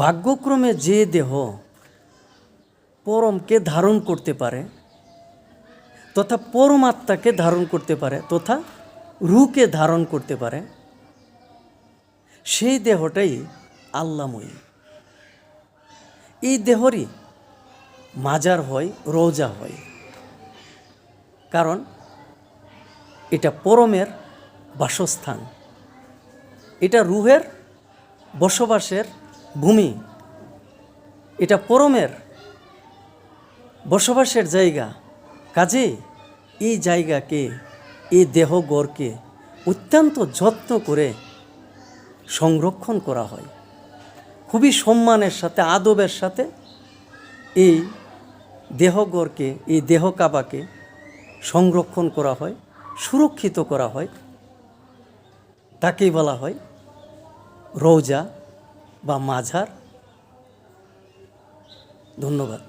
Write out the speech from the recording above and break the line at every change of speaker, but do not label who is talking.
ভাগ্যক্রমে যে দেহ পরমকে ধারণ করতে পারে তথা পরমাত্মাকে ধারণ করতে পারে তথা রূহকে ধারণ করতে পারে, সেই দেহটাই আল্লাহময়ী। এই দেহরই মাজার হয়, রওজা হয়, কারণ এটা পরমের বাসস্থান, এটা রূহের বসবাসের ভূমি, এটা পরমের বসবাসের জায়গা। কাজে এই জায়গাকে, এই দেহগড়কে অত্যন্ত যত্ন করে সংরক্ষণ করা হয়, খুবই সম্মানের সাথে, আদবের সাথে এই দেহগড়কে, এই দেহ কাবাকে সংরক্ষণ করা হয়, সুরক্ষিত করা হয়। তাকেই বলা হয় রওজা বা মাজার। ধন্যবাদ।